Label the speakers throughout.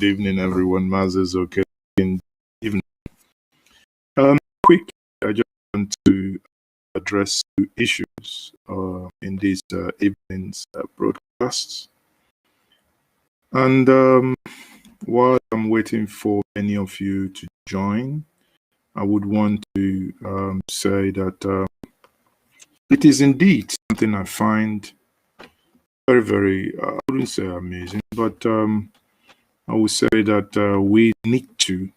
Speaker 1: Good evening, everyone. Maz is okay. Good evening. Quickly, I just want to address two issues in these evening's broadcasts. And while I'm waiting for any of you to join, I would want to say that it is indeed something I find very, very, I wouldn't say amazing, but I would say that we need to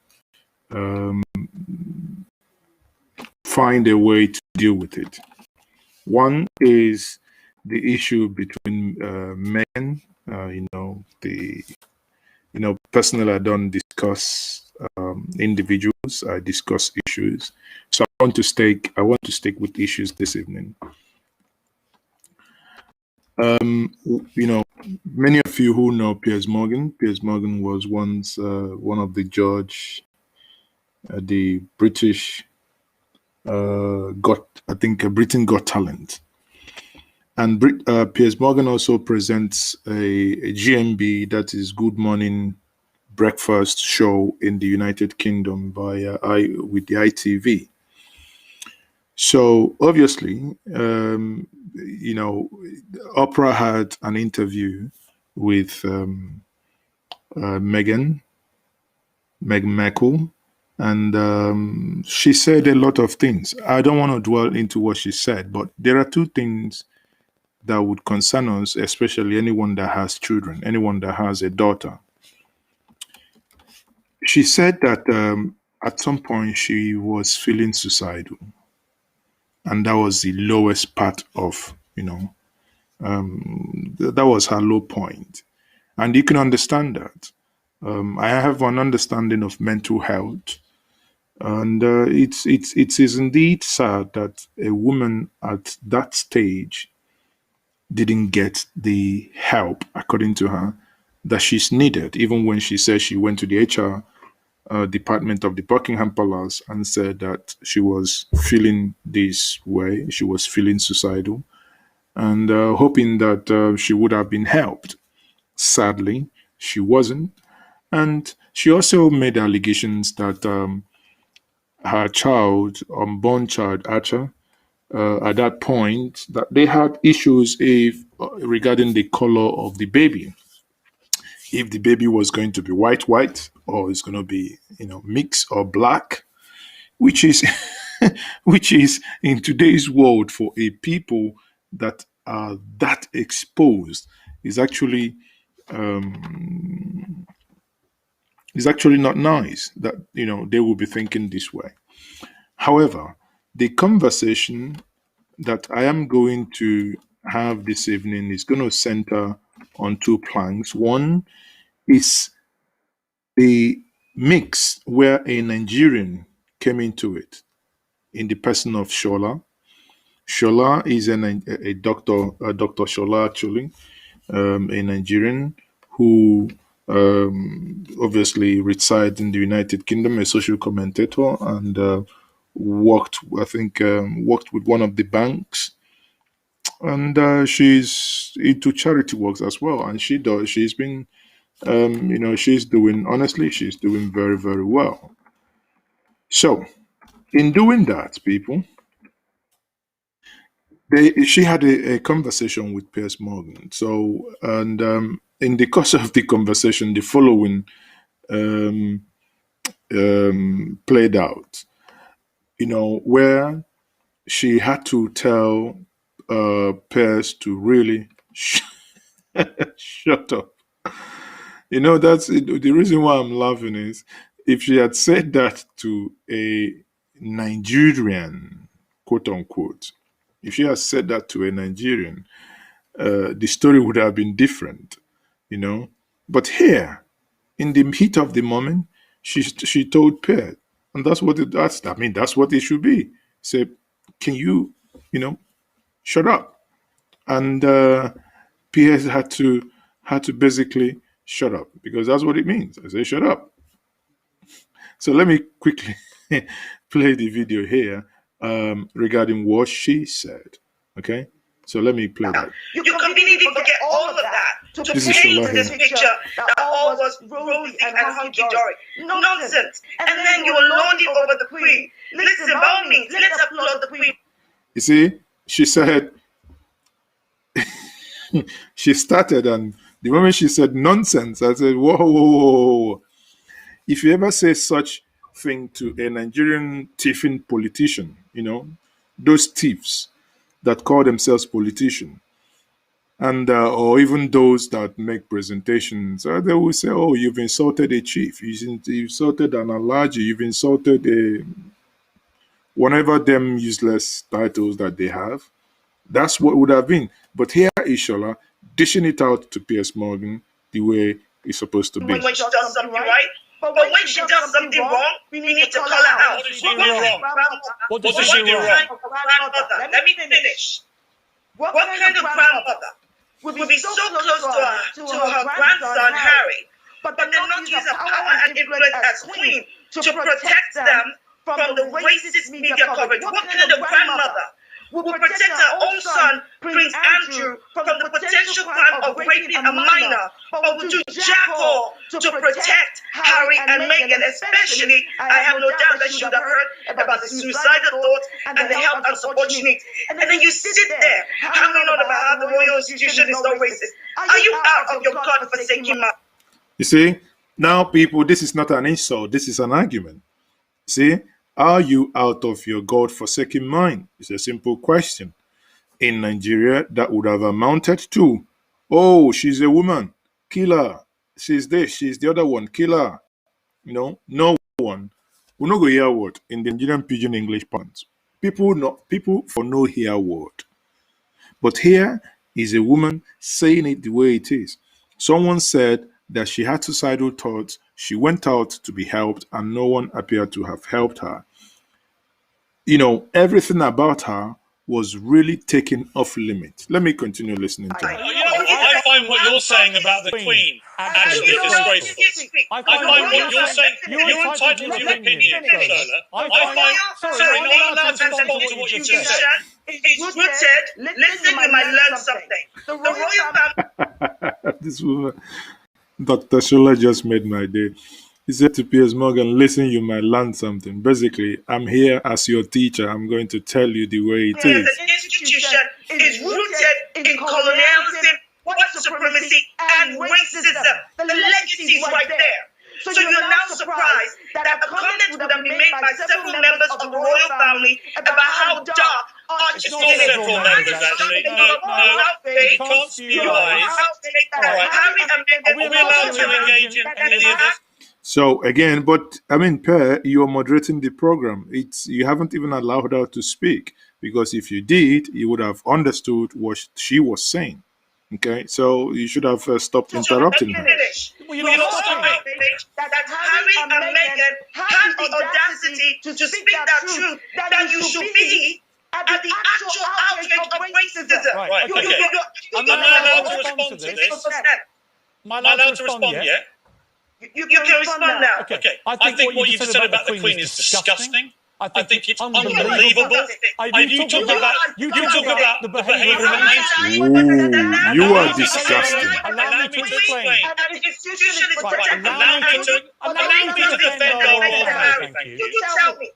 Speaker 1: um, find a way to deal with it. One is the issue between men. Personally, I don't discuss individuals. I discuss issues. So I want to stick with issues this evening. Many of you who know Piers Morgan. Piers Morgan was once one of the judge at the British Britain Got Talent. And Piers Morgan also presents a GMB, that is Good Morning Breakfast show in the United Kingdom with the ITV. So obviously, Oprah had an interview with Meghan Markle, and she said a lot of things. I don't want to dwell into what she said, but there are two things that would concern us, especially anyone that has children, anyone that has a daughter. She said that at some point she was feeling suicidal, and that was the lowest part of, that was her low point. And you can understand that. I have an understanding of mental health, and it is indeed sad that a woman at that stage didn't get the help, according to her, that she's needed, even when she said she went to the HR department of the Buckingham Palace and said that she was feeling this way, she was feeling suicidal, and hoping that she would have been helped. Sadly, she wasn't. And she also made allegations that her child, unborn child, Archer, at that point, that they had issues regarding the color of the baby. If the baby was going to be white, or it's going to be, mixed or black, which is, which is in today's world for a people that are that exposed is actually not nice. That they will be thinking this way. However, the conversation that I am going to have this evening is going to center on two planks. One is the mix where a Nigerian came into it in the person of Shola. Shola is a doctor, Dr. Shola actually, a Nigerian who obviously resides in the United Kingdom, a social commentator, and worked with one of the banks, and she's into charity works as well. And she's been, she's doing very, very well. So, in doing that, people, she had a conversation with Piers Morgan. So, and in the course of the conversation, the following played out. Where she had to tell Piers to really shut up. That's the reason why I'm laughing is if she had said that to a Nigerian, quote unquote, if she had said that to a Nigerian, the story would have been different, But here, in the heat of the moment, she told Piers, and that's what it should be. Say, can you, shut up? And Piers had to basically shut up, because that's what it means. I say shut up. So let me quickly play the video here regarding what she said. Okay, so let me play that.
Speaker 2: You completely forget all of that. to paint this picture that all was rosy and hunky-dory. Nonsense. And then you were lording over the Queen. Listen, by all means, let's applaud the Queen.
Speaker 1: You see, she said, she started, and the moment she said nonsense, I said, whoa, whoa, whoa, whoa. If you ever say such thing to a Nigerian thieving politician, those thieves that call themselves politicians, and or even those that make presentations, they will say, "Oh, you've insulted a chief. You've insulted an allergy. You've insulted a whatever them useless titles that they have." That's what would have been. But here is Shola dishing it out to Piers Morgan the way it's supposed to be.
Speaker 2: When she does something right, but when she does something wrong, we need to call her out.
Speaker 3: What does she do wrong? What does she do wrong?
Speaker 2: Grandmother, let me finish. What kind of grandmother would be so close to her grandson Harry, but then not use her power and influence as queen to protect them from the racist media coverage? What kind of grandmother would protect her own son, Prince Andrew, from the potential crime of raping a minor, but would do jack all to protect Harry and Meghan? Especially, I have no doubt that she would have heard about the suicidal thoughts and the health unfortunate. And then you sit there hanging on about how the royal institution is not racist. Are you out of your God-forsaken mind?
Speaker 1: You see, now people, this is not an insult, this is an argument. See? Are you out of your God-forsaken mind? It's a simple question. In Nigeria, that would have amounted to, oh, she's a woman, kill her. She's this, she's the other one, kill her. No one. We no go hear word in the Nigerian pidgin English parlance. People for no hear word. But here is a woman saying it the way it is. Someone said that she had suicidal thoughts. She went out to be helped, and no one appeared to have helped her. Everything about her was really taken off limit. Let me continue listening to her.
Speaker 3: I find what you're saying about the Queen actually disgraceful. I find what you're saying, you're entitled to your opinion, Shola. Sorry, not allowed to respond to what you just said.
Speaker 2: It's rooted. Listen, you might learn something. The royal family.
Speaker 1: This woman, Dr. Shola just made my day. He said to Piers Morgan, listen, you might learn something. Basically, I'm here as your teacher. I'm going to tell you the way it is.
Speaker 2: The institution is rooted in colonialism, white supremacy, and racism. The legacy is right there. So you're now surprised that a comment would have been made by several members of the royal family about how dark
Speaker 3: It's not several members, actually. No, you can't spew lies. All right. Are we allowed to engage in any of this?
Speaker 1: So again, but I mean, Per, you're moderating the program. You haven't even allowed her to speak, because if you did, you would have understood what she was saying. Okay, so you should have stopped interrupting her.
Speaker 3: Well, you're not stopping.
Speaker 2: That Harry and Meghan had the audacity to speak that truth, that you should be at the actual outrage of racism.
Speaker 3: Right, okay. I'm not allowed to respond to this. Am I allowed to respond yet?
Speaker 2: You can respond now.
Speaker 3: Okay. I think what you just said about the Queen is disgusting. I think it's unbelievable. You talk about the behaviour of an
Speaker 1: Ooh, you are disgusting.
Speaker 3: Allow me to explain. Allow me to defend our royal family. Thank you.
Speaker 2: You tell me.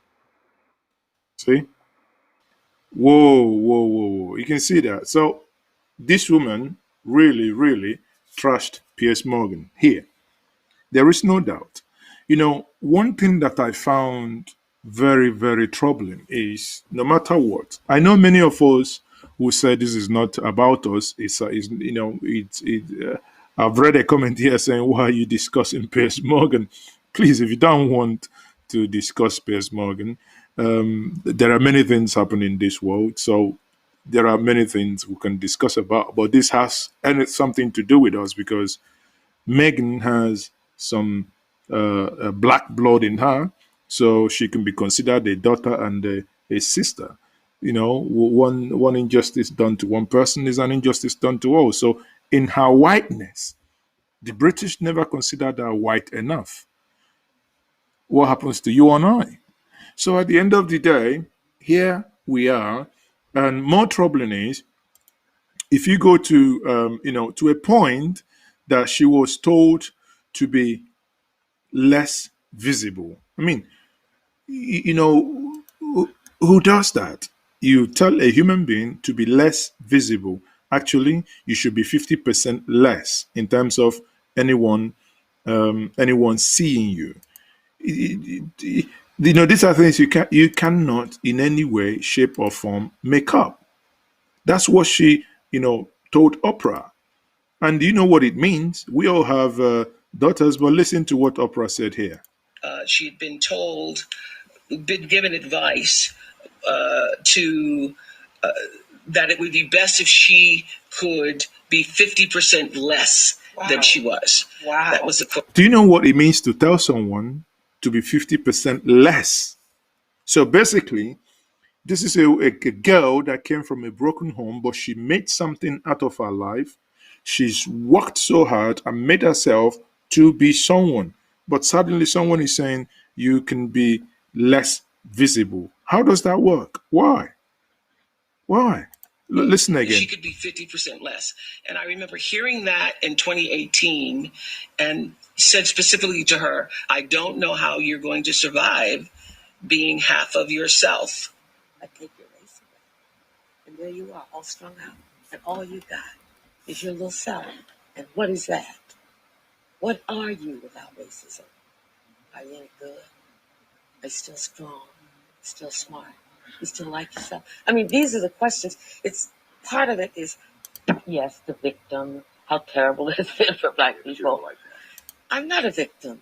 Speaker 1: See? Whoa. You can see that. So this woman really, really trashed Piers Morgan here. There is no doubt. One thing that I found very, very troubling is no matter what, I know many of us who say this is not about us. I've read a comment here saying, why are you discussing Piers Morgan? Please, if you don't want to discuss Piers Morgan, there are many things happening in this world. So there are many things we can discuss about, but this has something to do with us because Meghan has some black blood in her, so she can be considered a daughter and a sister. One injustice done to one person is an injustice done to all. So in her whiteness, the British never considered her white enough. What happens to you and I? So at the end of the day, here we are, and more troubling is if you go to to a point that she was told to be less visible. I mean, you know, who does that? You tell a human being to be less visible. Actually, you should be 50% less in terms of anyone anyone seeing you. You know, these are things you cannot in any way, shape, or form make up. That's what she, told Oprah. And you know what it means? We all have daughters, but listen to what Oprah said here.
Speaker 2: She'd been told, been given advice to that it would be best if she could be 50% less than she was. Wow. That was the quote.
Speaker 1: Do you know what it means to tell someone to be 50% less? So basically, this is a girl that came from a broken home, but she made something out of her life. She's worked so hard and made herself to be someone. But suddenly someone is saying you can be less visible. How does that work? Why? Why? Listen again.
Speaker 2: She could be 50% less. And I remember hearing that in 2018 and said specifically to her, I don't know how you're going to survive being half of yourself. I take your race away. And there you are, all strung out. And all you got is your little self. And what is that? What are you without racism? Are you any good? Are you still strong? Still smart? You still like yourself? I mean, these are the questions. It's part of it is, yes, the victim, how terrible it has been for Black people. Like I'm not a victim.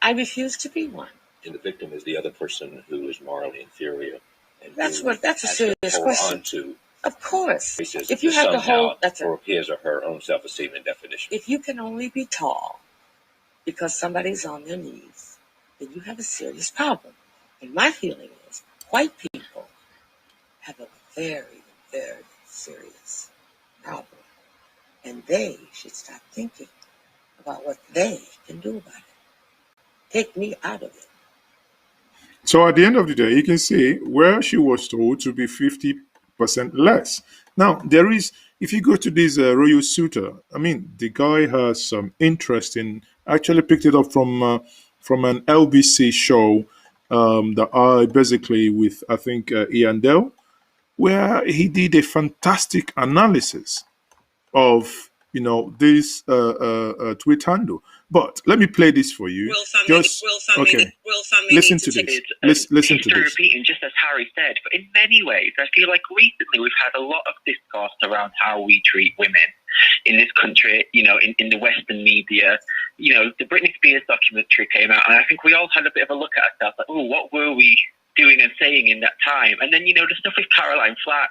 Speaker 2: I refuse to be one.
Speaker 4: And the victim is the other person who is morally inferior. And
Speaker 2: that's a serious question. Of course.
Speaker 4: If you have to hold, for his or her own self-esteem and definition.
Speaker 2: If you can only be tall because somebody's on their knees, then you have a serious problem. And my feeling is white people have a very, very serious problem. And they should start thinking about what they can do about it. Take me out of it.
Speaker 1: So at the end of the day, you can see where she was told to be 50% less. Now, there is, if you go to this Royal Suitor, I mean, the guy has some interest in, actually picked it up from an LBC show that I basically with, I think, Ian Dell, where he did a fantastic analysis of, this tweet handle. But let me play this for you. Listen to this. Listen to this.
Speaker 5: Repeating just as Harry said, but in many ways, I feel like recently we've had a lot of discourse around how we treat women in this country. In the Western media. The Britney Spears documentary came out, and I think we all had a bit of a look at ourselves, like, oh, what were we doing and saying in that time? And then, the stuff with Caroline Flack.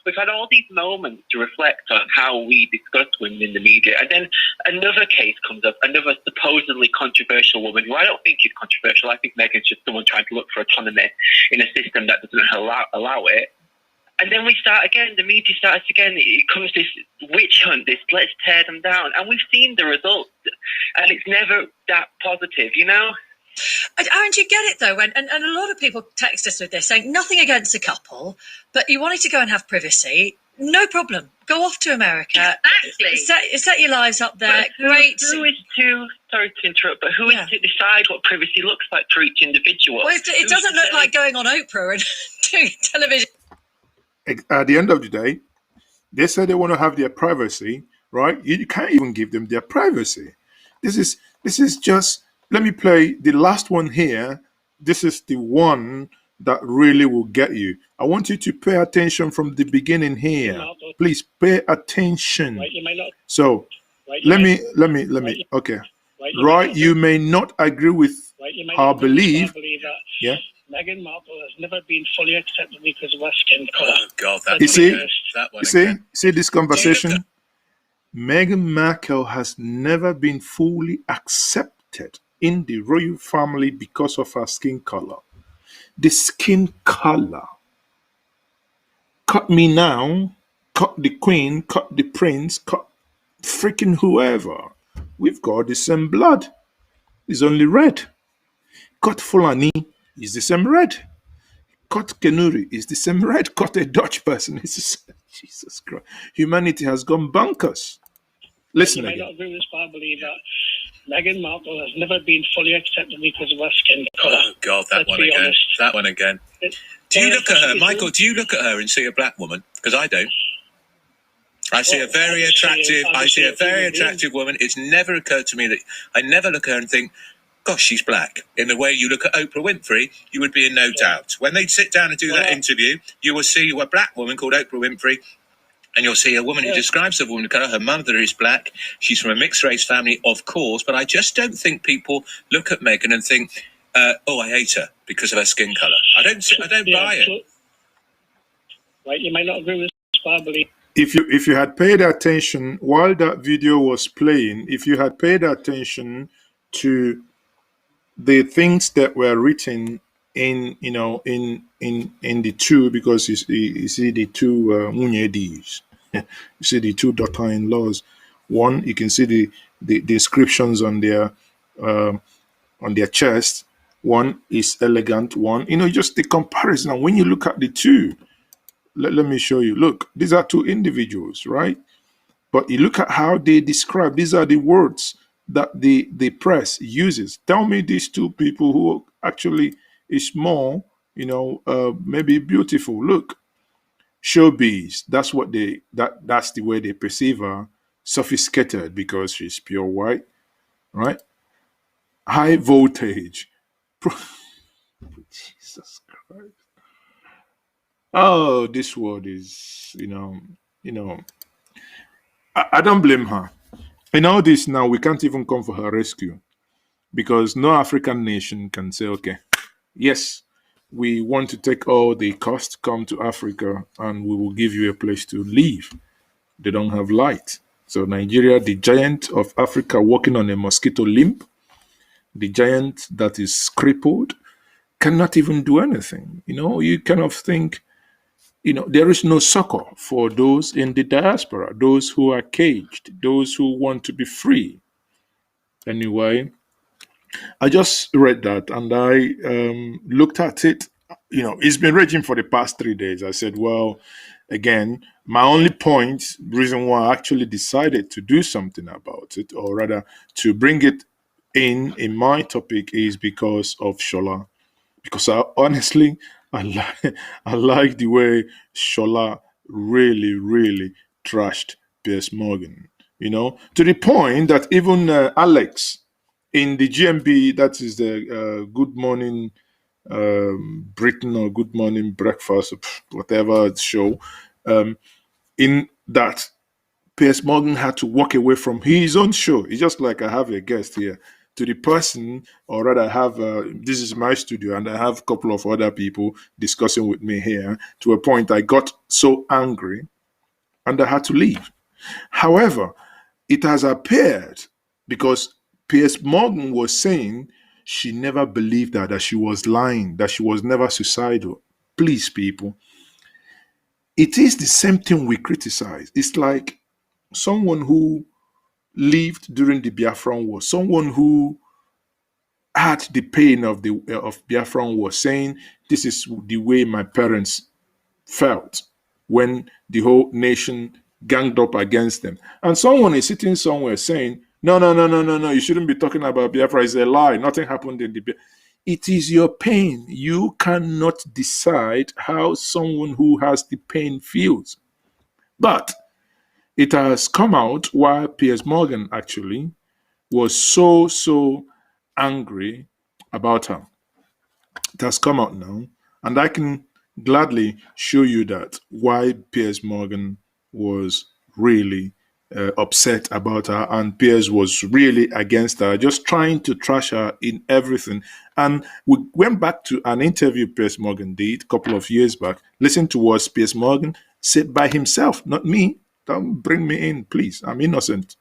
Speaker 5: We've had all these moments to reflect on how we discuss women in the media. And then another case comes up, another supposedly controversial woman, who I don't think is controversial. I think Meghan's just someone trying to look for autonomy in a system that doesn't allow it. And then we start again, the media starts again. It comes this witch hunt, this let's tear them down. And we've seen the results. And it's never that positive,
Speaker 6: Aaron, do you get it though? And a lot of people text us with this saying nothing against a couple, but you wanted to go and have privacy. No problem. Go off to America.
Speaker 5: Exactly.
Speaker 6: Set your lives up there.
Speaker 5: But
Speaker 6: Great.
Speaker 5: Sorry to interrupt, but who is to decide what privacy looks like for each individual?
Speaker 6: Well, it doesn't look like going on Oprah and doing television.
Speaker 1: At the end of the day, they say they want to have their privacy, right? You can't even give them their privacy. This is just. Let me play the last one here. This is the one that really will get you. I want you to pay attention from the beginning here. Please pay attention. So let me. Okay. Right, you may not agree with our belief. Yeah.
Speaker 7: Meghan Markle has never been fully accepted because of her skin color.
Speaker 4: Oh God,
Speaker 1: you see this conversation. Meghan Markle has never been fully accepted in the royal family because of her skin color. The skin color. Cut me now, cut the queen, cut the prince, cut freaking whoever. We've got the same blood. It's only red. Cut Fulani is the same red. Cut Kenuri is the same red. Cut a Dutch person is the same. Jesus Christ. Humanity has gone bonkers. Listen
Speaker 7: You might
Speaker 1: again.
Speaker 7: not agree with this, but I believe that Meghan Markle has never been fully accepted because of her skin colour.
Speaker 4: Oh, God, that
Speaker 7: Let's
Speaker 4: one
Speaker 7: be
Speaker 4: again.
Speaker 7: honest.
Speaker 4: That one again. Do you look at her, Michael? Do you look at her and see a black woman? Because I don't. I see a very attractive. I see a very attractive woman. It's never occurred to me that I never look at her and think, "Gosh, she's black." In the way you look at Oprah Winfrey, you would be in no doubt. When they sit down and do that interview, you will see a black woman called Oprah Winfrey, and you'll see a woman who describes a woman of colour. Her mother is black. She's from a mixed race family, of course. But I just don't think people look at Meghan and think, "Oh, I hate her because of her skin colour." I don't buy it.
Speaker 7: Right, you might not agree with this, but I believe.
Speaker 1: If you had paid attention while that video was playing, if you had paid attention to the things that were written in the two, because you see the two munyedis, you see the two daughter-in-laws. One, you can see the descriptions on their chest. One is elegant. One, just the comparison. And when you look at the two, let me show you. Look, these are two individuals, right? But you look at how they describe. These are the words that the press uses. Tell me these two people who actually is more, maybe beautiful. Look, showbiz. That's what that's the way they perceive her. Sophisticated because she's pure white, right? High voltage. Jesus Christ. Oh, this word is, I don't blame her. In all this now, we can't even come for her rescue because no African nation can say, okay, yes, we want to take all the cost, come to Africa, and we will give you a place to live. They don't have light. So Nigeria, the giant of Africa, walking on a mosquito limb, the giant that is crippled, cannot even do anything. You kind of think, there is no succor for those in the diaspora, those who are caged, those who want to be free. Anyway, I just read that and I looked at it. It's been raging for the past 3 days. I said, well, again, my only point, reason why I actually decided to do something about it, or rather to bring it in my topic, is because of Shola. Because I like the way Shola really, really trashed Piers Morgan. To the point that even Alex in the GMB, that is the Good Morning Britain or Good Morning Breakfast, whatever show, in that Piers Morgan had to walk away from his own show. It's just like I have a guest here. To the person, or rather, I have this is my studio, and I have a couple of other people discussing with me here. To a point, I got so angry, and I had to leave. However, it has appeared because Piers Morgan was saying she never believed that she was lying, that she was never suicidal. Please, people, it is the same thing we criticize. It's like someone who lived during the Biafran War, someone who had the pain of Biafran War, saying this is the way my parents felt when the whole nation ganged up against them. And someone is sitting somewhere saying, no, you shouldn't be talking about Biafra. It's a lie. Nothing happened in the Biafra. It is your pain. You cannot decide how someone who has the pain feels. But it has come out while Piers Morgan actually was so angry about her. It has come out now, and I can gladly show you that why Piers Morgan was really upset about her, and Piers was really against her, just trying to trash her in everything. And we went back to an interview Piers Morgan did a couple of years back. Listen to what Piers Morgan said by himself, not me. Don't bring me in, please. I'm innocent.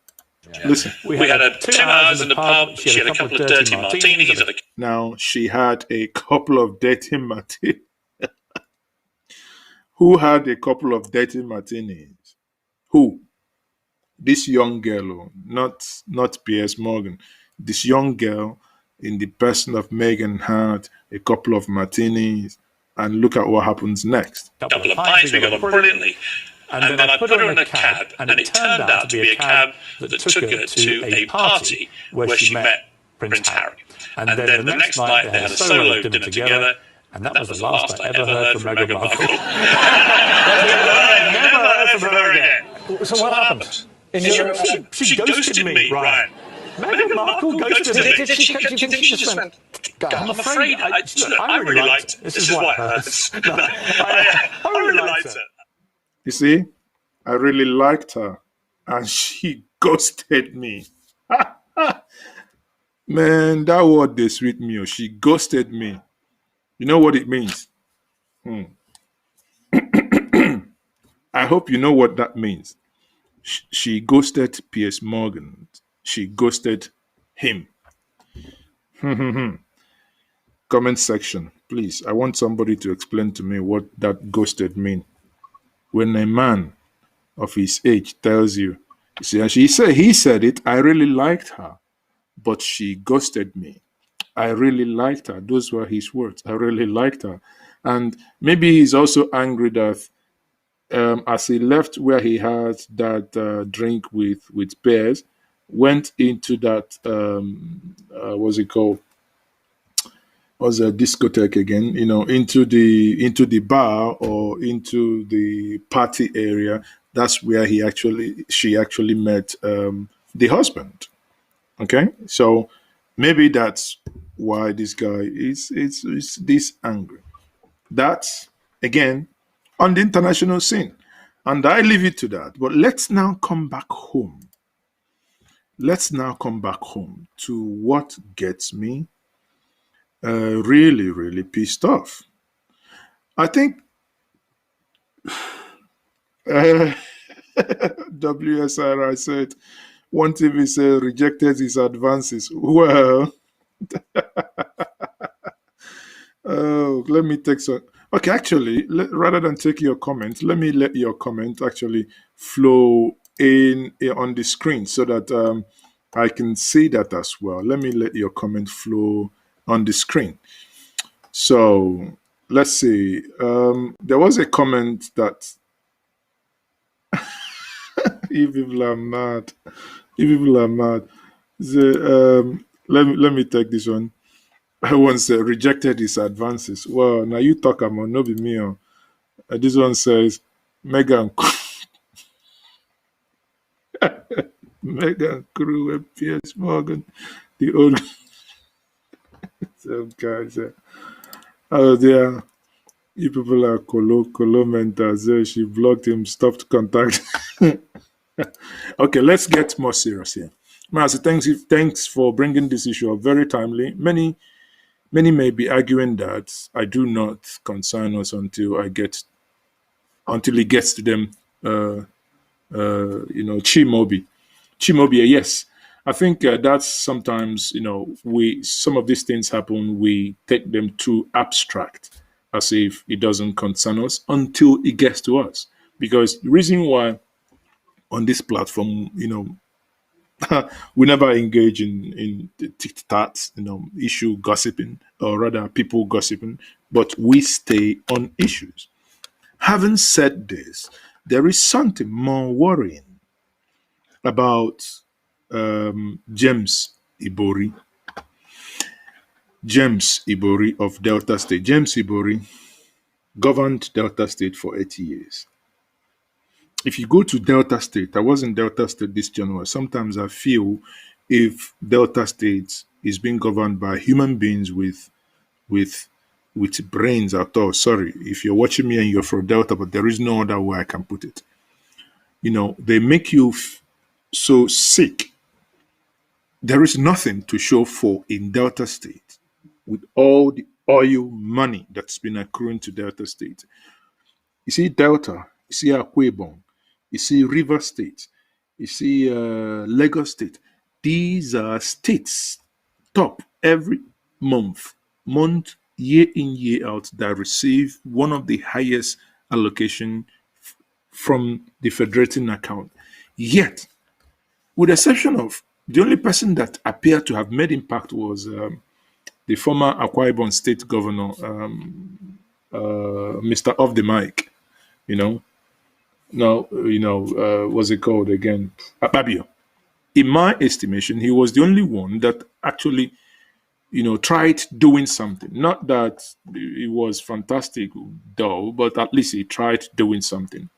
Speaker 1: Yeah. Listen.
Speaker 3: We had 2 hours in the pub. She had a couple of dirty martinis.
Speaker 1: Now, she had a couple of dirty martinis. Who had a couple of dirty martinis? Who? This young girl, not Piers Morgan. This young girl, in the person of Meghan, had a couple of martinis, and look at what happens next.
Speaker 3: Couple of pints, we got up brilliantly. And then I put her in a cab, and it turned out to be a cab that took her to a party where she met Prince Harry. And then the next night they had a solo dinner together, and that was the last I ever heard from Meghan Markle. Never heard from her again. So what happened? She ghosted me, Ryan. Meghan Markle ghosted me. Did she just went, I'm afraid I really liked it. This is what hurts. I really liked her.
Speaker 1: You see, I really liked her, and she ghosted me. Man, that word they sweet me. She ghosted me. You know what it means? I hope you know what that means. She ghosted Piers Morgan. She ghosted him. Comment section, please. I want somebody to explain to me what that ghosted mean. When a man of his age tells you, see, and he said it, I really liked her, but she ghosted me. I really liked her. Those were his words. I really liked her. And maybe he's also angry that as he left where he had that drink with Piers, went into that, what's it called? Was a discotheque again, into the bar or into the party area. That's where she actually met the husband. Okay, so maybe that's why this guy is this angry. That's again on the international scene, and I leave it to that. But let's now come back home. Let's now come back home to what gets me really, really pissed off. I think WSRI said one TV said rejected his advances. Well, let me take some. Okay, actually, rather than take your comment, let me let your comment actually flow in on the screen so that I can see that as well. Let me let your comment flow on the screen. So let's see. There was a comment that you people are mad. You people are mad. Let me take this one. I once rejected his advances. Well, now you talk about no be me. This one says Meghan Crew and Piers Morgan, the old some guys. Oh, there. You people are colo mentors. She blocked him, stopped contact. Okay, let's get more serious here. Master, thanks for bringing this issue up. Very timely. Many may be arguing that I do not concern us until it gets to them. Chimobi, yes. I think that's sometimes, some of these things happen, we take them too abstract, as if it doesn't concern us until it gets to us. Because the reason why on this platform, we never engage in tit-tats, issue gossiping, or rather people gossiping, but we stay on issues. Having said this, there is something more worrying about James Ibori. James Ibori of Delta State. James Ibori governed Delta State for 80 years. If you go to Delta State, I was in Delta State this January. Sometimes I feel if Delta State is being governed by human beings with brains at all. Sorry, if you're watching me and you're from Delta, but there is no other way I can put it. They make you so sick. There is nothing to show for in Delta State with all the oil money that's been accruing to Delta State. You see Delta, you see Akwa Ibom, you see River State, you see Lagos State. These are states top every month, year in, year out, that receive one of the highest allocation from the federating account. Yet, with the exception of the only person that appeared to have made impact was the former Akwa Ibom State Governor, Mr. Off the Mic, No, what's it called again? Ababio. In my estimation, he was the only one that actually, tried doing something. Not that it was fantastic, though, but at least he tried doing something.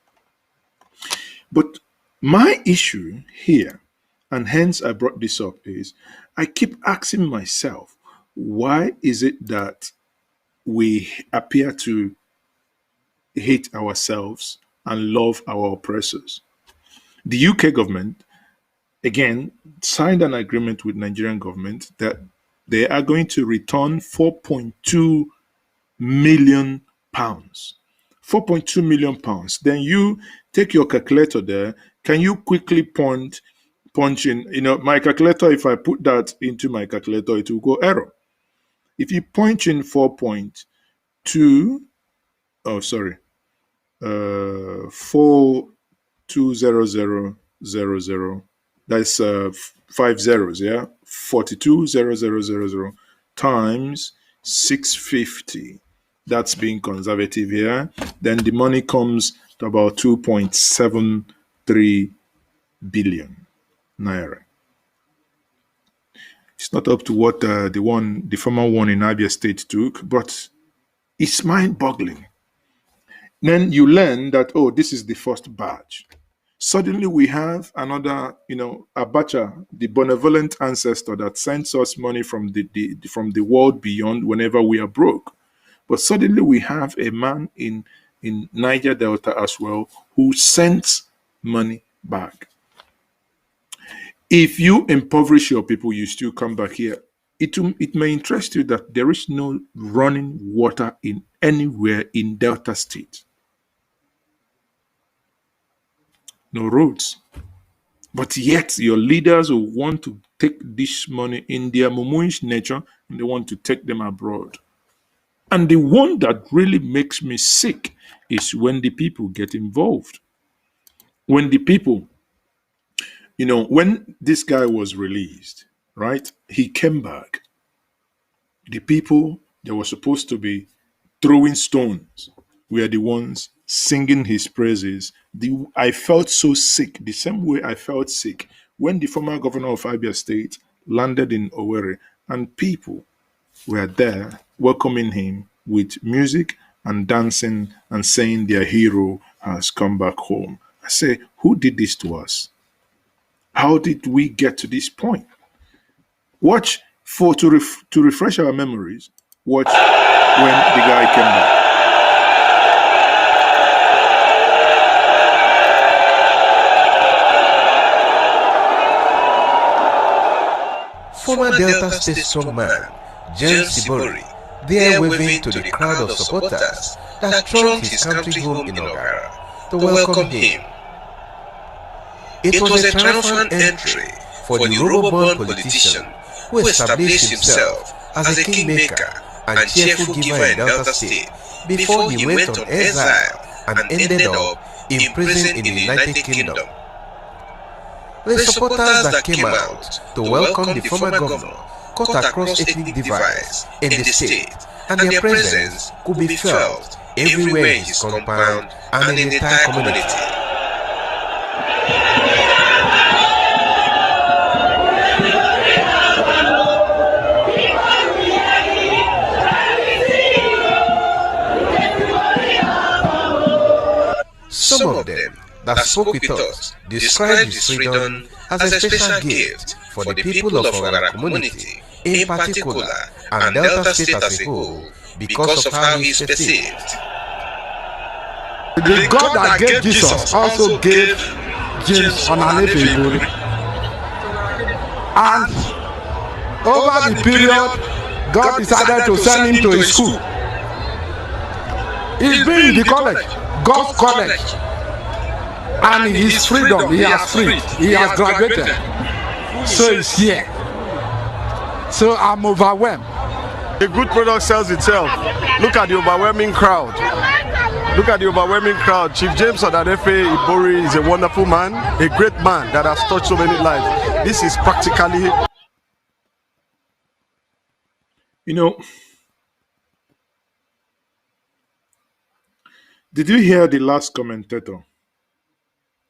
Speaker 1: But my issue here, and hence I brought this up, is I keep asking myself, why is it that we appear to hate ourselves and love our oppressors? The UK government, again, signed an agreement with Nigerian government that they are going to return 4.2 million pounds. 4.2 million pounds. Then you take your calculator there. Can you quickly punch in? My calculator, if I put that into my calculator, it will go error. If you punch in 4.2, oh, sorry, 420000, that's 5 zeros, yeah, 420000 times 650, that's being conservative here, then the money comes to about 2.73 billion naira. It's not up to what the former one in Abia State took, but it's mind-boggling. Then you learn that, oh, this is the first batch. Suddenly we have another, Abacha, the benevolent ancestor that sends us money from the world beyond whenever we are broke. But suddenly we have a man in Niger Delta as well who sends money back. If you impoverish your people, you still come back here. It may interest you that there is no running water in anywhere in Delta State. No roads. But yet your leaders will want to take this money in their mumuish nature and they want to take them abroad. And the one that really makes me sick is when the people get involved. When the people, when this guy was released, right, he came back. The people that were supposed to be throwing stones were the ones singing his praises. I felt so sick, the same way I felt sick when the former governor of Abia State landed in Owerri and people were there welcoming him with music and dancing and saying their hero has come back home. I say, who did this to us? How did we get to this point? Watch to refresh our memories. Watch when the guy came back.
Speaker 8: Former Delta State strongman James Ibori, there waving to the crowd of supporters that thronged his country home in Ogara to welcome him. It was a triumphant entry for the Yoruba-born politician who established himself as a kingmaker and cheerful giver in Delta State before he went on exile and ended up imprisoned in the United Kingdom. The supporters that came out to welcome the former governor cut across ethnic divides in the state, and their presence could be felt everywhere in his compound and in the entire community. Some of them that spoke with us described his freedom as a special gift for the people of our community, in particular, and Delta State as a whole, because of how he is perceived.
Speaker 9: The God that gave Jesus also gave James Ibori. And over the period, God decided to send him to a school. He's been in the college, God's college. And his freedom, he has freed, he has graduated. So he's here. So I'm overwhelmed.
Speaker 10: A good product sells itself. Look at the overwhelming crowd. Look at the overwhelming crowd. Chief James Odadefe Ibori is a wonderful man, a great man that has touched so many lives. This is practically...
Speaker 1: Did you hear the last commentator?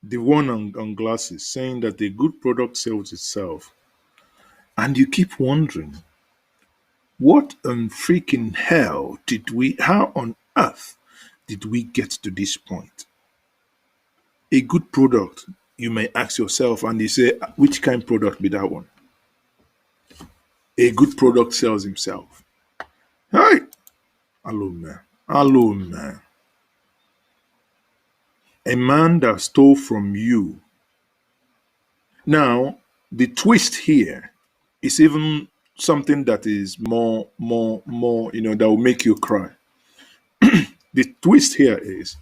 Speaker 1: the one on glasses, saying that a good product sells itself. And you keep wondering, what on freaking hell how on earth did we get to this point? A good product, you may ask yourself, and you say, which kind of product be that one? A good product sells himself. Hey, hello man, hello man. A man that stole from you. Now, the twist here is even something that is more, that will make you cry. The twist here is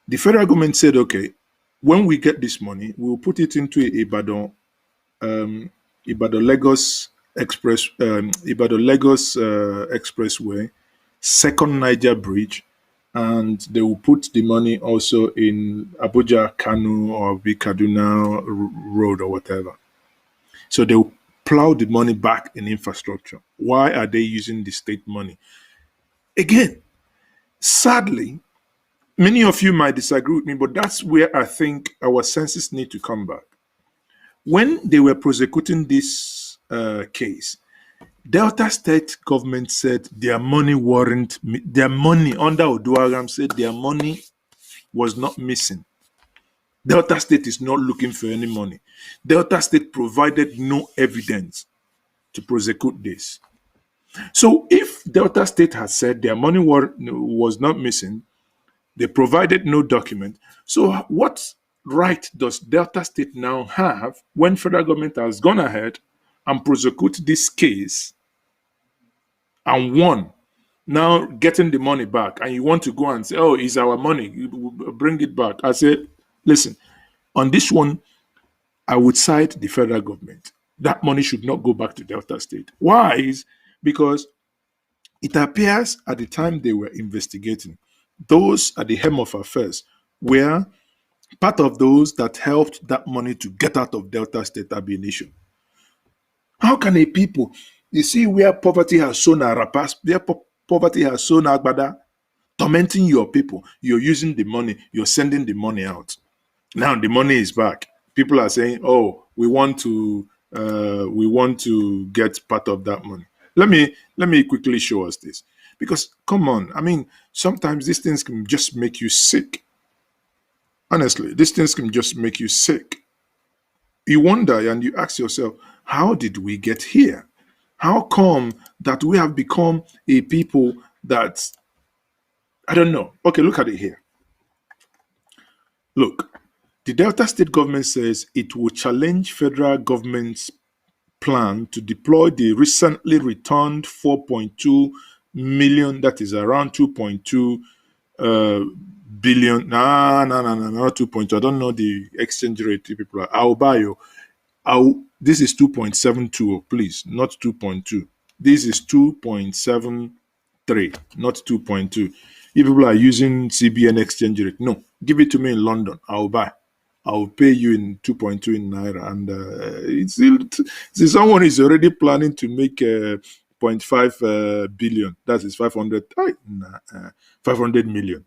Speaker 1: the federal government said, okay, when we get this money, we'll put it into Ibadan Lagos Expressway, second Niger Bridge, and they will put the money also in Abuja, Kanu, or Kaduna Road or whatever. So they will plow the money back in infrastructure. Why are they using the state money? Again, sadly, many of you might disagree with me, but that's where I think our senses need to come back. When they were prosecuting this case, Delta State government said their money under Oduagam said their money was not missing. Delta State is not looking for any money. Delta State provided no evidence to prosecute this. So if Delta State has said their money was not missing, they provided no document. So what right does Delta State now have when federal government has gone ahead and prosecute this case and won, now getting the money back, and you want to go and say, oh, it's our money, you bring it back? I say, listen, on this one, I would side the federal government. That money should not go back to Delta State. Why? Is because it appears at the time they were investigating, those at the helm of affairs were part of those that helped that money to get out of Delta State Abination. How can a people, you see where poverty has sown a rapas, where poverty has sown agbada, tormenting your people, you're using the money, you're sending the money out. Now the money is back. People are saying, oh, we want to get part of that money. Let me quickly show us this. Because come on, I mean, sometimes these things can just make you sick. Honestly, these things can just make you sick. You wonder and you ask yourself, how did we get here? How come that we have become a people that, I don't know. Okay, look at it here. Look, the Delta State government says it will challenge federal government's plan to deploy the recently returned 4.2 million, that is around 2.2 billion. No, not 2.2. I don't know the exchange rate. People are, I'll buy you. This is 2.72, please, not 2.2. This is 2.73, not 2.2. If people are using CBN exchange rate, no, give it to me in London. I'll buy. I'll pay you in 2.2 in Naira. And someone is already planning to make 0.5 billion. That is 500 million.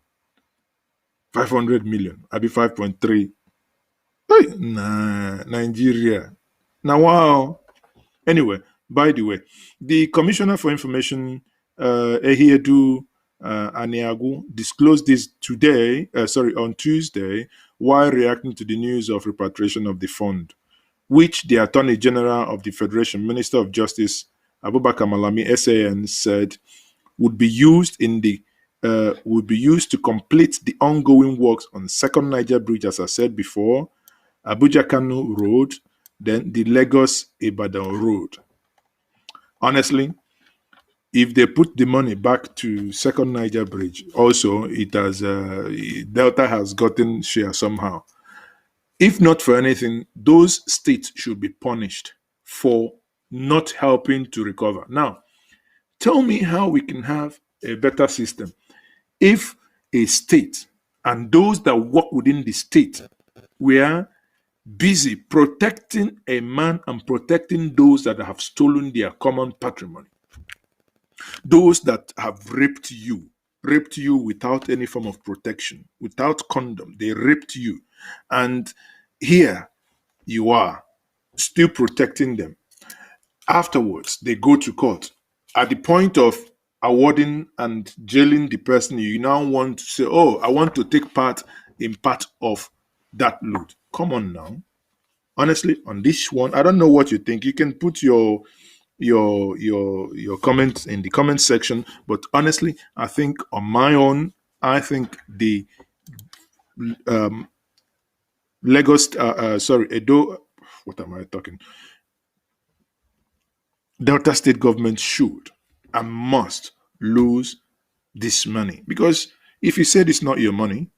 Speaker 1: 500 million. I'll be 5.3. Nigeria. Now, wow. Anyway, by the way, the Commissioner for Information, Ehiedu Aniagu, disclosed this on Tuesday, while reacting to the news of repatriation of the fund, which the Attorney General of the Federation, Minister of Justice, Abubakar Malami, SAN, said would be used to complete the ongoing works on Second Niger Bridge, as I said before, Abuja Kanu Road, then the Lagos Ibadan Road. Honestly, if they put the money back to Second Niger Bridge, also it has Delta has gotten share somehow. If not for anything, those states should be punished for not helping to recover. Now, tell me how we can have a better system if a state and those that work within the state were busy protecting a man and protecting those that have stolen their common patrimony, those that have raped you, raped you without any form of protection, without condom. They raped you. And here you are, still protecting them. Afterwards, they go to court. At the point of awarding and jailing the person, you now want to say, oh, I want to take part in part of that loot. Come on now. Honestly, on this one, I don't know what you think. You can put your comments in the comment section. But honestly, I think on my own, I think the Lagos, Edo, what am I talking? Delta State government should and must lose this money. Because if you said it's not your money,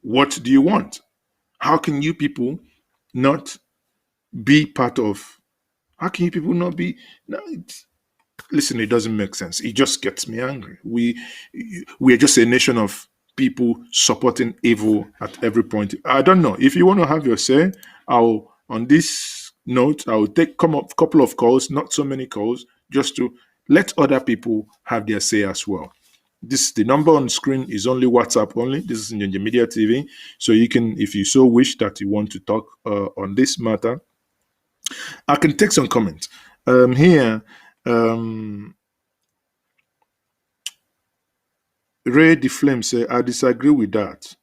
Speaker 1: what do you want? How can you people not be part of? How can you people not be? No, listen, it doesn't make sense. It just gets me angry. We are just a nation of people supporting evil at every point. I don't know. If you want to have your say, on this note, I'll come up a couple of calls, not so many calls, just to let other people have their say as well. The number on screen is only WhatsApp only. This is Njenje Media TV. So you can, if you so wish that you want to talk on this matter, I can take some comments. Here, Ray the Flame say, I disagree with that.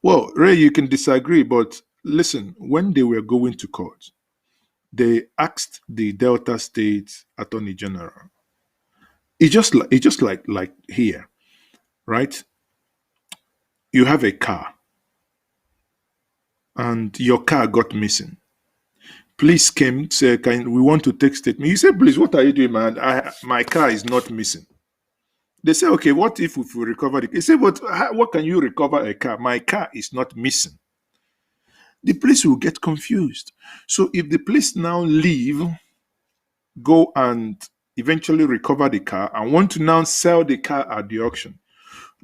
Speaker 1: Well, Ray, you can disagree, but listen, when they were going to court, they asked the Delta State Attorney General. It's just like here, right? You have a car, and your car got missing. Police came, said, we want to take statement. You say, please, what are you doing, man? My car is not missing. They say, okay, what if we recover it? They say, but what can you recover a car? My car is not missing. The police will get confused. So if the police now leave, go and eventually recover the car and want to now sell the car at the auction,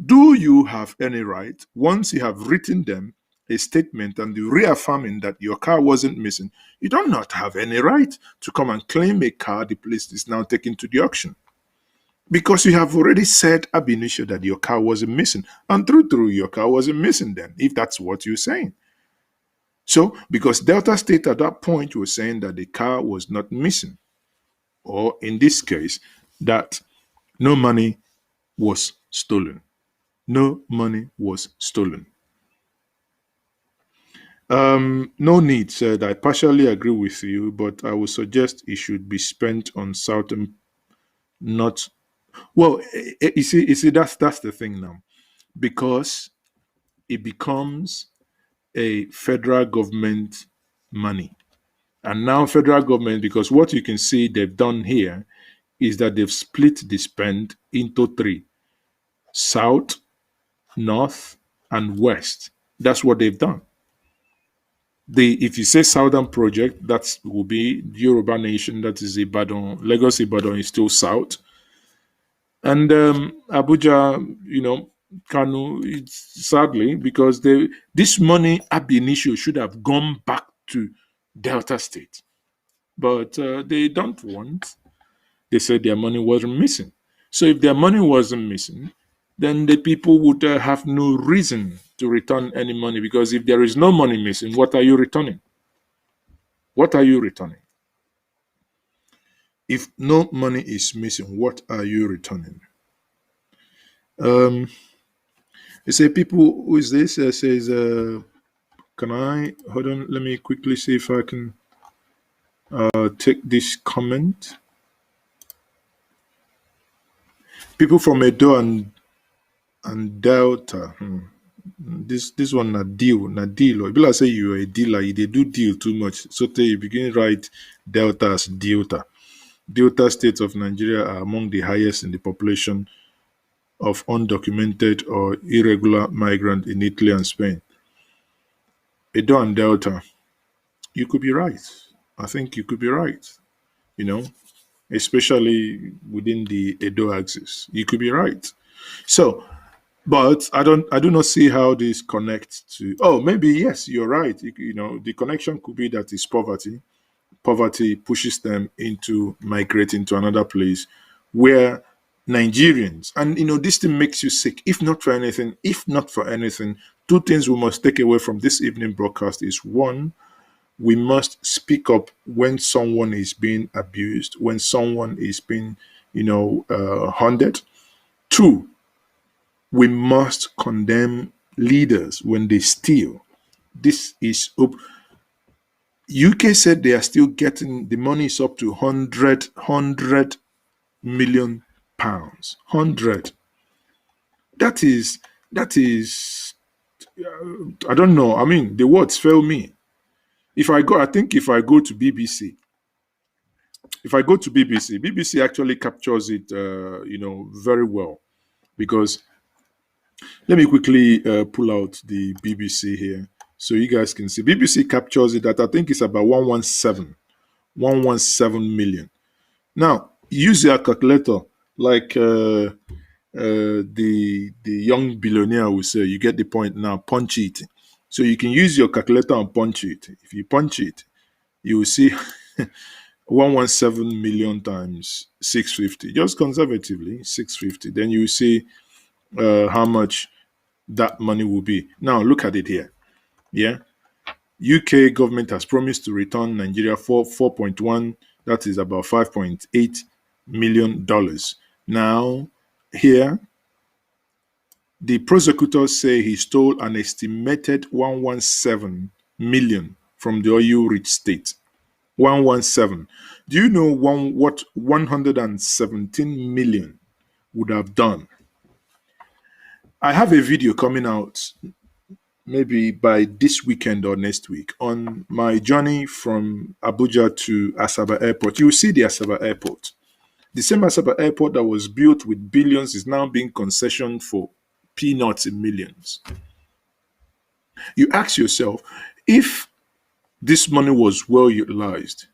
Speaker 1: do you have any right, once you have written them a statement and you reaffirming that your car wasn't missing, you do not have any right to come and claim a car the police is now taking to the auction. Because you have already said ab initio that your car wasn't missing. And through your car wasn't missing then, if that's what you're saying. So, because Delta State at that point was saying that the car was not missing, or in this case, that no money was stolen. No money was stolen. No need said, I partially agree with you, but I would suggest it should be spent on Southern, not. Well, you see, that's the thing now, because it becomes a federal government money. And now federal government, because what you can see they've done here is that they've split the spend into three: South, North, and West. That's what they've done. If you say Southern project, that will be Yoruba Nation, that is Ibadan. Lagos Ibadan is still South. And Abuja, Kanu, sadly, because this money ab initio should have gone back to Delta State. But they don't want. They said their money wasn't missing. So if their money wasn't missing, then the people would have no reason to return any money, because if there is no money missing, what are you returning? What are you returning? If no money is missing, what are you returning? They say, people, who is this? Says, can I, hold on, let me quickly see if I can take this comment. People from Edo and Delta. This one na deal. Or people say you're a dealer, they do deal too much. So you begin write Delta as Delta. Delta states of Nigeria are among the highest in the population of undocumented or irregular migrant in Italy and Spain. Edo and Delta, you could be right. I think you could be right. Especially within the Edo axis, you could be right. So, but I do not see how this connects to. Oh, maybe yes, you're right. The connection could be that it's poverty. Poverty pushes them into migrating to another place where Nigerians. And this thing makes you sick. If not for anything, two things we must take away from this evening broadcast is: one, we must speak up when someone is being abused, when someone is being, hounded. Two, we must condemn leaders when they steal. This is up. UK said they are still getting, the money is up to 100 million pounds. 100. That is, I don't know. I mean, the words fail me. If I go to BBC, BBC actually captures it, very well. Because let me quickly pull out the BBC here so you guys can see. BBC captures it at, I think it's about 117 million. Now, use your calculator like the young billionaire will say. You get the point now. Punch it. So you can use your calculator and punch it. If you punch it, you will see 117 million times 650. Just conservatively, 650. Then you will see how much that money will be. Now, look at it here. Yeah. UK government has promised to return Nigeria for 4.1, that is about $5.8 million. Now, here, the prosecutors say he stole an estimated 117 million from the oil-rich state. 117. Do you know what 117 million would have done? I have a video coming out maybe by this weekend or next week on my journey from Abuja to Asaba Airport. You will see the Asaba Airport. The same Asaba Airport that was built with billions is now being concessioned for peanuts in millions. You ask yourself, if this money was well utilized,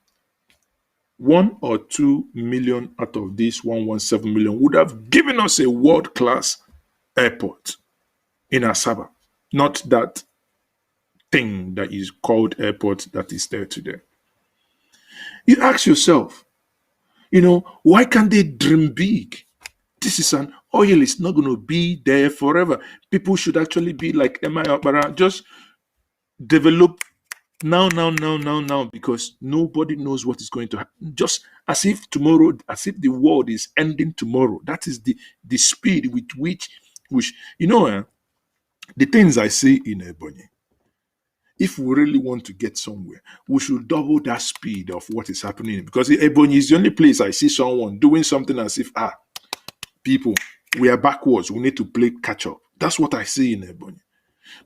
Speaker 1: 1 or 2 million out of this 117 million would have given us a world-class airport in Asaba. Not that thing that is called airport that is there today. You ask yourself, why can't they dream big? This is an oil, it's not going to be there forever. People should actually be like M.I. Opera, just develop now, because nobody knows what is going to happen. Just as if the world is ending tomorrow. That is the speed with which the things I see in Ebonyi, if we really want to get somewhere, we should double that speed of what is happening. Because Ebonyi is the only place I see someone doing something as if, people, we are backwards. We need to play catch up. That's what I see in Ebonyi.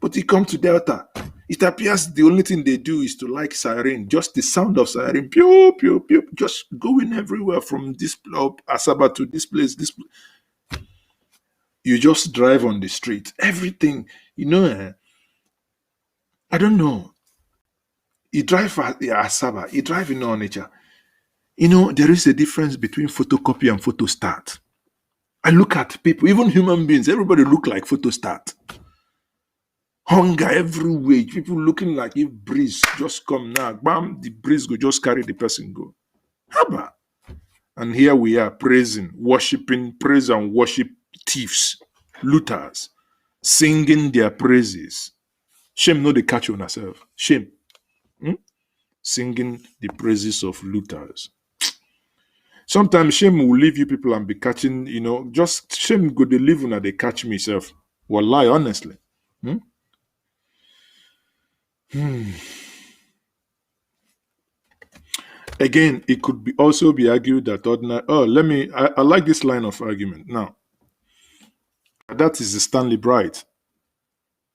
Speaker 1: But you come to Delta, it appears the only thing they do is to like siren, just the sound of siren, pew, pew, pew, just going everywhere from this Asaba to this place, You just drive on the street. Everything, I don't know. You drive at Asaba, you drive in Onitsha. There is a difference between photocopy and photostat. I look at people, even human beings, everybody look like photostat. Hunger everywhere. People looking like if breeze just come now. Bam, the breeze go just carry the person go. Haba. And here we are praising, worshiping, praise and worship thieves, looters, singing their praises. Shame no they catch on ourselves. Shame. Singing the praises of looters. Sometimes shame will leave you people and be catching, just shame go they live when they catch me self. Wallahi, honestly. Again, it could also be argued that I like this line of argument. Now, that is Stanley Bright.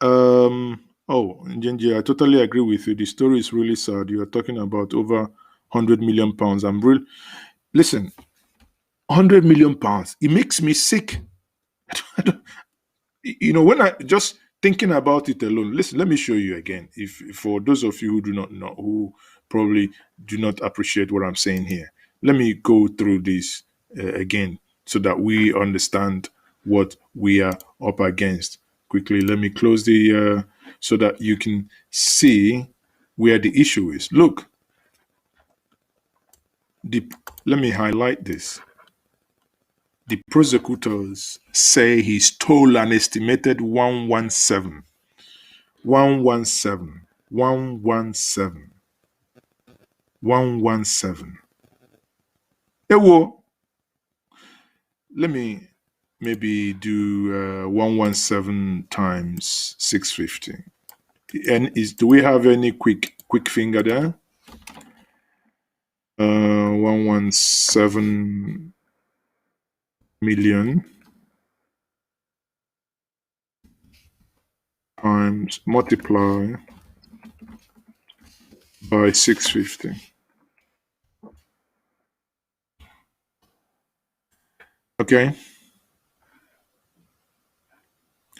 Speaker 1: Njenje, I totally agree with you. The story is really sad. You are talking about over 100 million pounds. Listen, 100 million pounds. It makes me sick. When I just thinking about it alone, listen, let me show you again. If for those of you who do not know, who probably do not appreciate what I'm saying here, let me go through this again so that we understand what we are up against. Quickly, let me close the so that you can see where the issue is. Look, let me highlight this. The prosecutors say he stole an estimated 117. 117. 117. 117. Ewo. Let me maybe do 117 times 650. And do we have any quick finger there? 117 million times multiply by 650. Okay.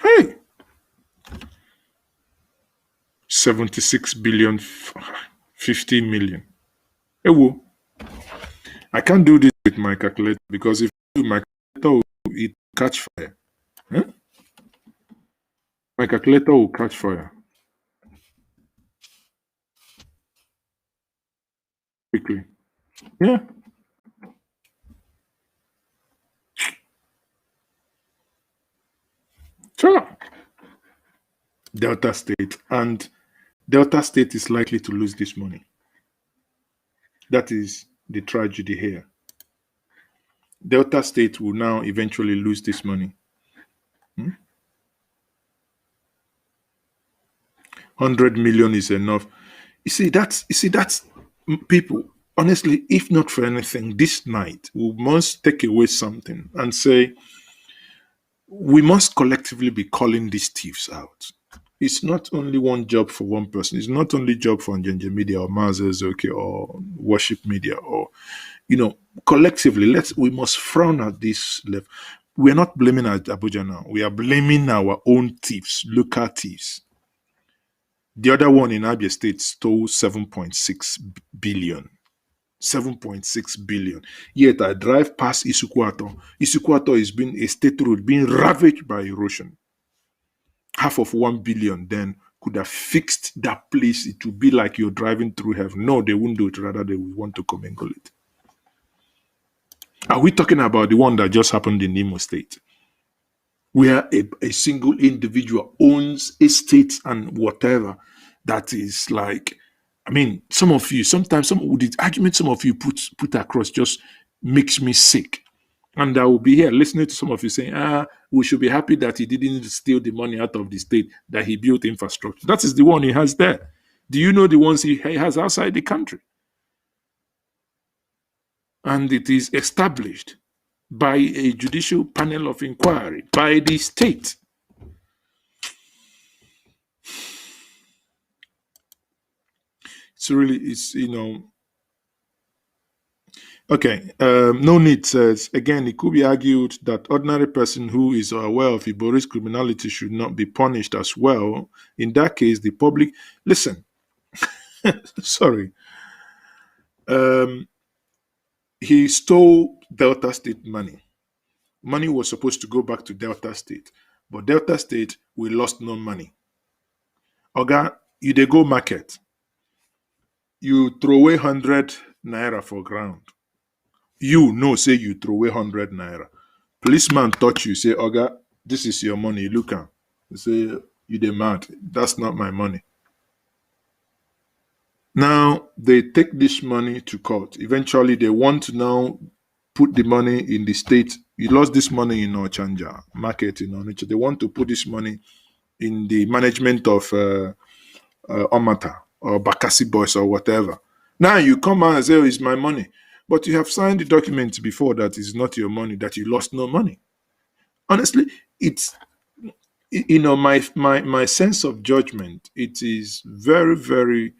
Speaker 1: Hey. 76 billion 50 million. Ewo. I can't do this with my calculator because if I do my calculator, it catch fire. Huh? My calculator will catch fire. Quickly. Yeah. Sure. Delta State. And Delta State is likely to lose this money. That is the tragedy here. Delta State will now eventually lose this money. 100 million is enough. You see, that's people. Honestly, if not for anything, this night we must take away something and say we must collectively be calling these thieves out. It's not only one job for one person. It's not only job for Njenje Media or Mazes, okay, or Worship Media, or collectively, we must frown at this level. We're not blaming Abuja now. We are blaming our own thieves, local thieves. The other one in Abia State stole 7.6 billion. 7.6 billion. Yet I drive past Isukwato. Isukwato is being a state road being ravaged by erosion. Half of 1 billion then could have fixed that place. It would be like you're driving through heaven. No, they won't do it. Rather, they will want to commingle it. Are we talking about the one that just happened in Imo State? Where a single individual owns estates and whatever. That is like, I mean, some of you, sometimes the argument some of you put across just makes me sick. And I will be here listening to some of you saying, we should be happy that he didn't steal the money out of the state, that he built infrastructure. That is the one he has there. Do you know the ones he has outside the country? And it is established by a judicial panel of inquiry, by the state. Okay, no need says, again, it could be argued that ordinary person who is aware of Ibori's criminality should not be punished as well. In that case, the public, listen, sorry, he stole Delta State money. Money was supposed to go back to Delta State, but Delta State, we lost no money. Oga, you dey go market, you throw away 100 naira for ground. You know, say you throw away 100 naira. Policeman touch you, say, Oga, this is your money. Look am. You say, you dey mad. That's not my money. Now, they take this money to court. Eventually, they want to now put the money in the state. You lost this money in Ochanja market in Onitsha. They want to put this money in the management of Omata or Bakassi Boys or whatever. Now, you come out and say, oh, it's my money. But you have signed the document before that it's not your money, that you lost no money. Honestly, it's, my sense of judgment, it is very, very,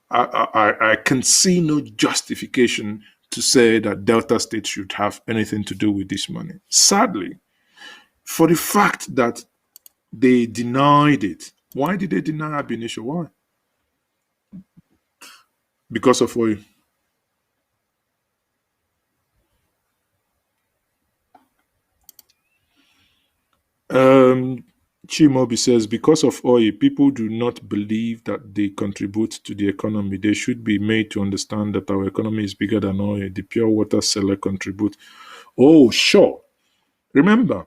Speaker 1: I can see no justification to say that Delta State should have anything to do with this money. Sadly, for the fact that they denied it. Why did they deny Ab initio? Why? Because of oil. Chimobi says, because of oil, people do not believe that they contribute to the economy. They should be made to understand that our economy is bigger than oil. The pure water seller contributes. Oh, sure. Remember,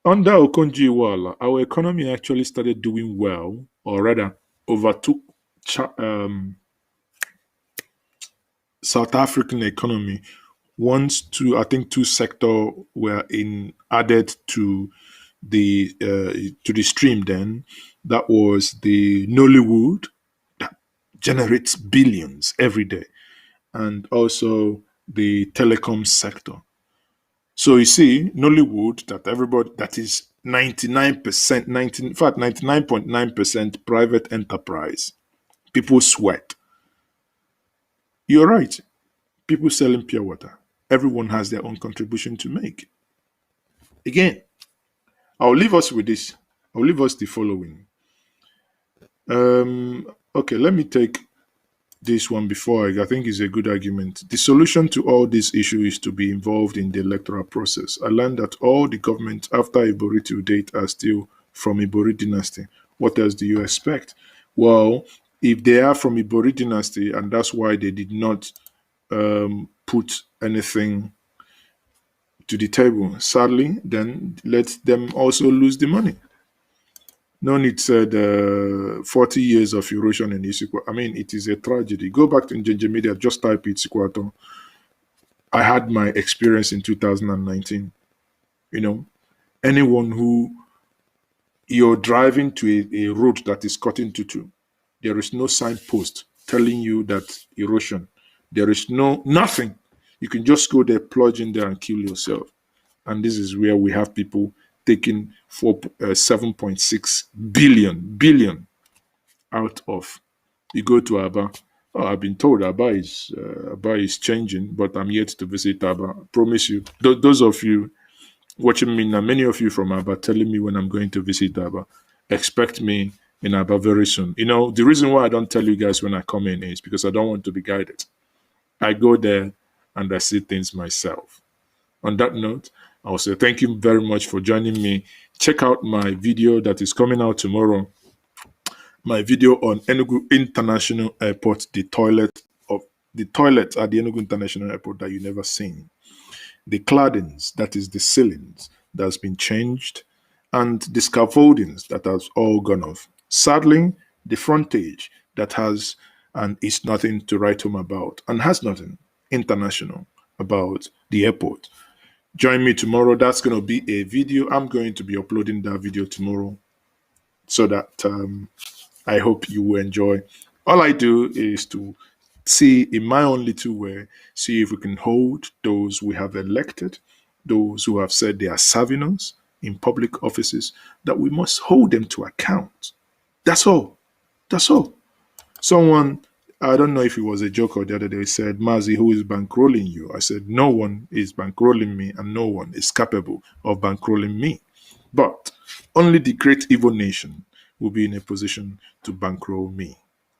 Speaker 1: under Okonjo-Iweala, our economy actually started doing well, or rather, overtook South African economy once I think two sector were in added to the stream. Then that was the Nollywood that generates billions every day, and also the telecom sector. So you see, Nollywood that everybody that is 99%, 19, in fact 99.9% private enterprise. People sweat. You're right. People selling pure water. Everyone has their own contribution to make. Again, I'll leave us with this. I'll leave us the following. Okay, let me take this one before I think is a good argument. The solution to all this issue is to be involved in the electoral process. I learned that all the governments after Ibori to date are still from Ibori dynasty. What else do you expect? Well, if they are from Ibori dynasty and that's why they did not put anything to the table, sadly, then let them also lose the money. No need said 40 years of erosion in Isiko. I mean, it is a tragedy. Go back to Njenje Media, just type it, Sikwato. I had my experience in 2019. You know, anyone who you're driving to a road that is cut into two, there is no signpost telling you that erosion. There is nothing. You can just go there, plunge in there and kill yourself. And this is where we have people taking 7.6 billion out of. You go to Aba. Oh, I've been told Aba is changing, but I'm yet to visit Aba. Promise you. Those of you watching me now, many of you from Aba telling me when I'm going to visit Aba, expect me in Aba very soon. You know, the reason why I don't tell you guys when I come in is because I don't want to be guided. I go there and I see things myself. On that note, I'll say thank you very much for joining me. Check out my video that is coming out tomorrow. My video on Enugu International Airport, the toilet at the Enugu International Airport that you never seen. The claddings, that is the ceilings, that's been changed, and the scaffoldings that has all gone off. Sadly, the frontage that has and is nothing to write home about and has nothing international about the airport. Join me tomorrow. That's going to be a video. I'm going to be uploading that video tomorrow so that I hope you will enjoy. All I do is to see in my own little way, see if we can hold those we have elected, those who have said they are serving us in public offices, that we must hold them to account. That's all. That's all. Someone, I don't know if it was a joke or the other day, said, Mazi, who is bankrolling you? I said, no one is bankrolling me and no one is capable of bankrolling me. But only the great evil nation will be in a position to bankroll me.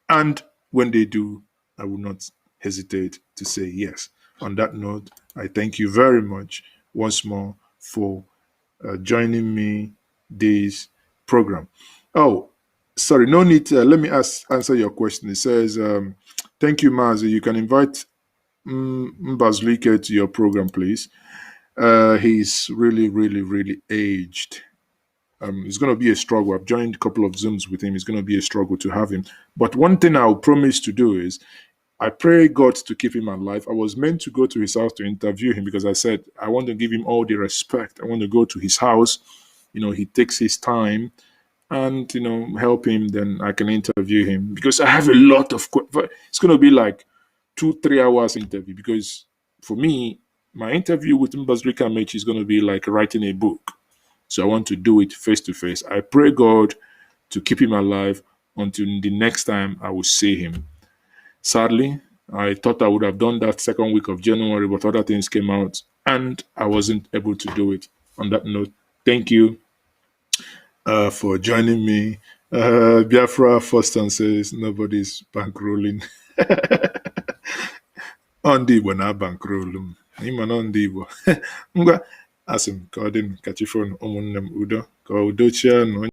Speaker 1: And when they do, I will not hesitate to say yes. On that note, I thank you very much once more for joining me this program. Oh, sorry, no need. Let me answer your question. It says, thank you, Mazi. You can invite Mbazlike to your program, please. He's really, really, really aged. It's going to be a struggle. I've joined a couple of Zooms with him. It's going to be a struggle to have him. But one thing I'll promise to do is I pray God to keep him alive. I was meant to go to his house to interview him because I said, I want to give him all the respect. I want to go to his house. You know, he takes his time and, you know, help him. Then I can interview him because I have a lot of, it's going to be like 2-3 hours interview because for me, my interview with Mbazrika Mechi is going to be like writing a book. So I want to do it face to face. I pray God to keep him alive until the next time I will see him. Sadly, I thought I would have done that second week of January, but other things came out and I wasn't able to do it. On that note, thank you for joining me. Biafra Foston says nobody's bankrolling. Ndị Igbo na-abankrolu m. Ịma na ndị Igbo. Ngwa, asị m ka ọ dị m ka chi fonu ụmụnne m udo ka udo chia